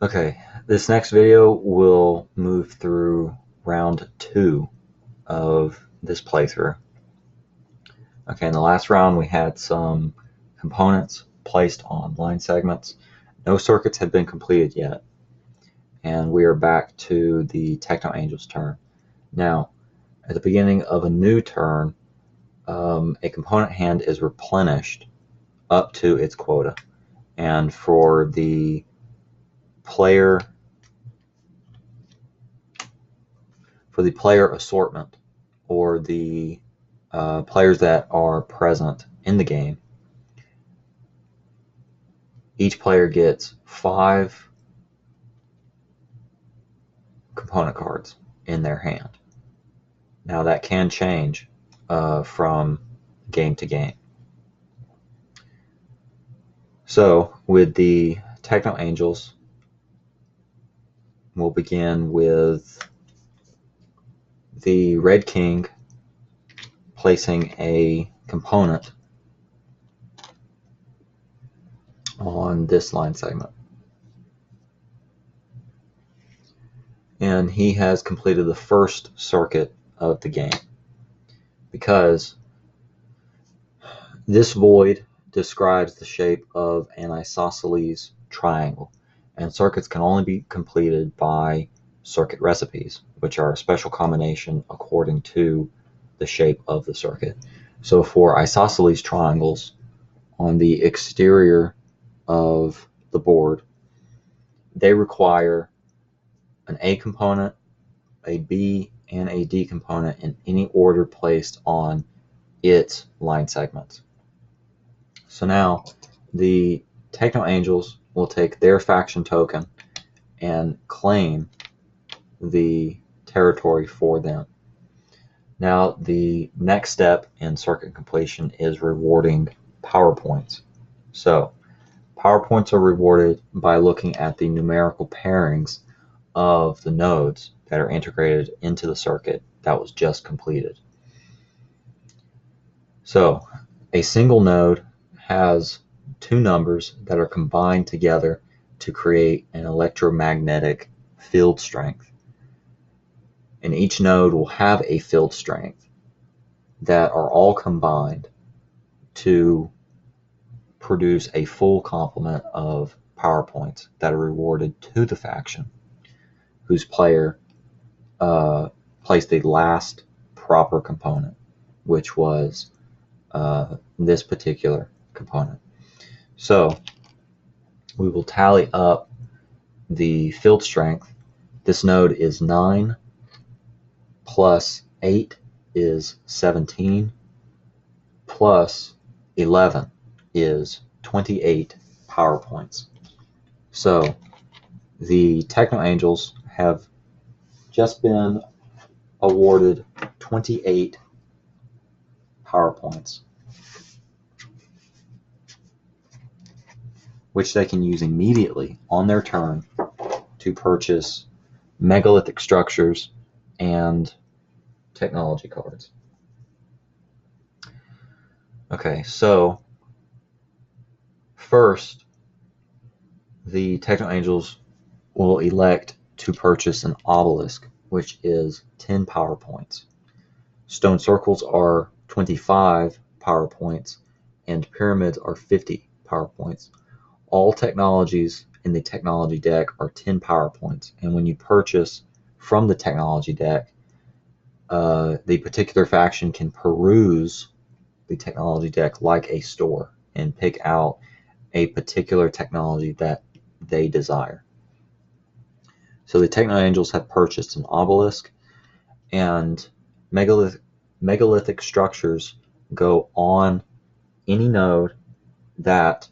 Okay, this next video will move through round 2 of this playthrough. Okay, in the last round we had some components placed on line segments. No circuits had been completed yet, and we are back to the Techno Angel's turn. Now, at the beginning of a new turn, a component hand is replenished up to its quota, and for the player assortment, or the players that are present in the game, each player gets 5 component cards in their hand. Now that can change from game to game. So with the Techno Angels, we'll begin with the Red King placing a component on this line segment. And he has completed the first circuit of the game, because this void describes the shape of an isosceles triangle, and circuits can only be completed by circuit recipes, which are a special combination according to the shape of the circuit. So for isosceles triangles on the exterior of the board, they require an A component, a B, and a D component in any order placed on its line segments. So now the Techno Angels will take their faction token and claim the territory for them. Now the next step in circuit completion is rewarding power points. So power points are rewarded by looking at the numerical pairings of the nodes that are integrated into the circuit that was just completed. So a single node has 2 numbers that are combined together to create an electromagnetic field strength. And each node will have a field strength that are all combined to produce a full complement of power points that are rewarded to the faction whose player placed the last proper component, which was this particular component. So we will tally up the field strength. This node is 9, plus 8 is 17, plus 11 is 28 power points. So the Techno Angels have just been awarded 28 power points, which they can use immediately on their turn to purchase megalithic structures and technology cards. Okay, so first, the Techno Angels will elect to purchase an obelisk, which is 10 power points. Stone circles are 25 power points, and pyramids are 50 power points. All technologies in the technology deck are 10 power points, and when you purchase from the technology deck, the particular faction can peruse the technology deck like a store and pick out a particular technology that they desire. So the Techno Angels have purchased an obelisk, and megalithic structures go on any node that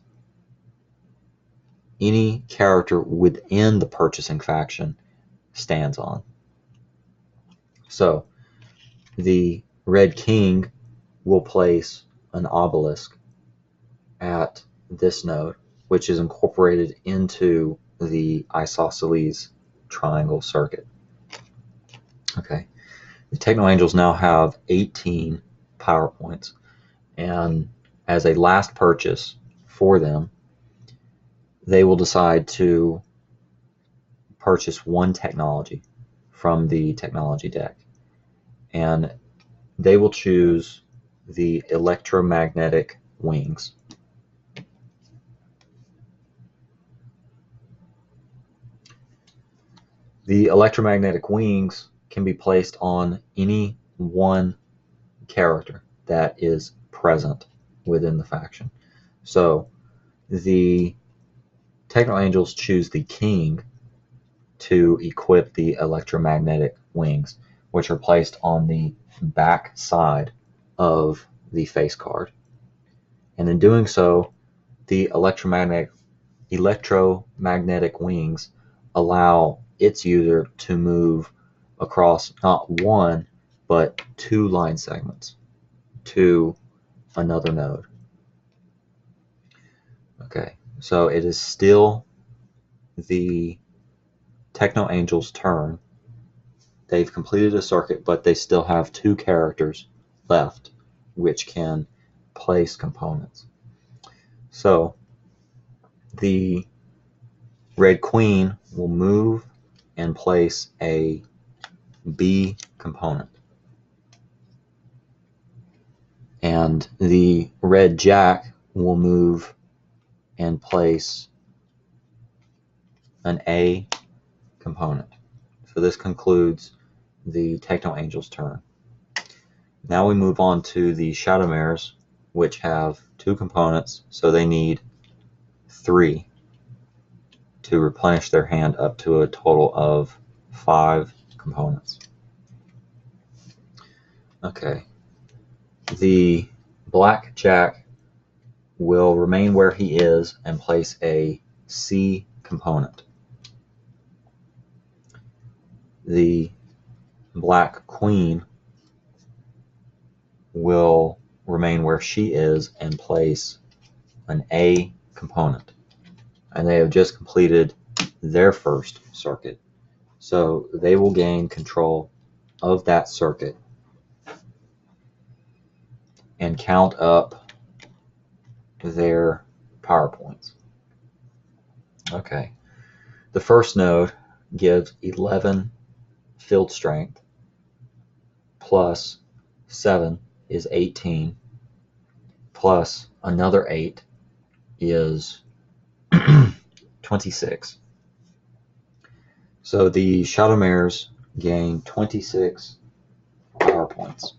any character within the purchasing faction stands on. So the Red King will place an obelisk at this node, which is incorporated into the isosceles triangle circuit. Okay, the Techno Angels now have 18 power points, and as a last purchase for them, they will decide to purchase one technology from the technology deck, and they will choose the electromagnetic wings. The electromagnetic wings can be placed on any one character that is present within the faction. So the Techno Angels choose the king to equip the electromagnetic wings, which are placed on the back side of the face card. And in doing so, the electromagnetic wings allow its user to move across not one, but two line segments to another node. Okay, so it is still the Techno Angel's turn. They've completed a circuit, but they still have two characters left which can place components. So the Red Queen will move and place a B component. And the Red Jack will move and place an A component. So this concludes the Techno Angel's turn. Now we move on to the Shadow Mares, which have two components, so they need 3 to replenish their hand up to a total of 5 components. Okay, the Black Jack will remain where he is and place a C component. The Black Queen will remain where she is and place an A component. And they have just completed their first circuit. So they will gain control of that circuit and count up their power points. Okay. The first node gives 11 field strength, plus 7 is 18, plus another 8 is 26. So the Shadow Mares gain 26 power points.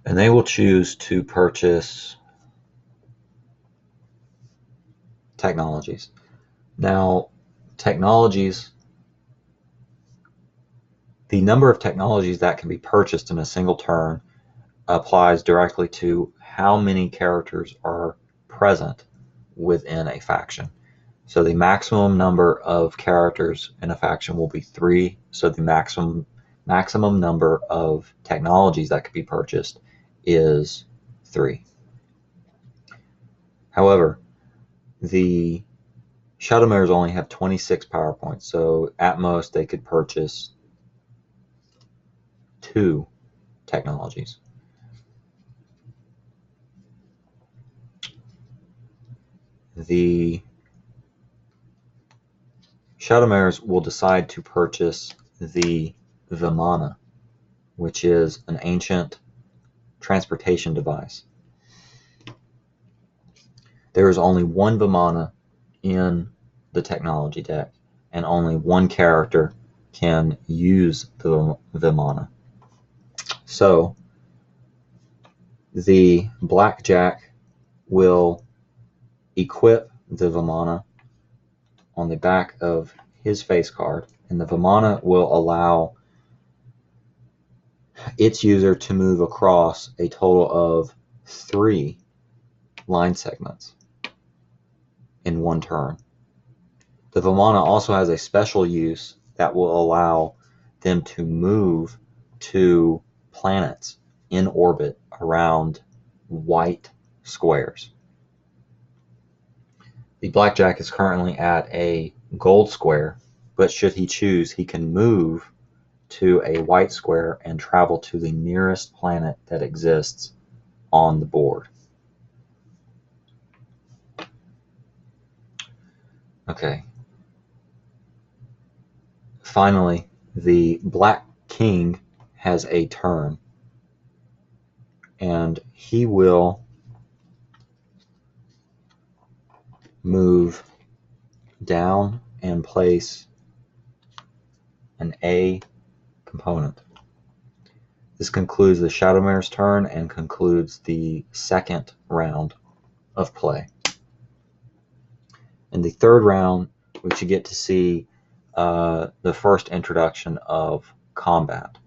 And they will choose to purchase technologies. Now, technologies, the number of technologies that can be purchased in a single turn applies directly to how many characters are present within a faction. So the maximum number of characters in a faction will be 3, so the maximum number of technologies that could be purchased is 3. However, the Shadow Mares only have 26 power points, so at most they could purchase 2 technologies. The Shadow Mares will decide to purchase the Vimana, which is an ancient transportation device. There is only one Vimana in the technology deck, and only one character can use the Vimana. So the Blackjack will equip the Vimana on the back of his face card, and the Vimana will allow its user to move across a total of 3 line segments in one turn. The Vimana also has a special use that will allow them to move to planets in orbit around white squares. The Blackjack is currently at a gold square, but should he choose, he can move to a white square and travel to the nearest planet that exists on the board. Okay. Finally, the black king has a turn, and he will move down and place an A component. This concludes the Shadowmare's turn and concludes the second round of play. In the third round, we should get to see the first introduction of combat.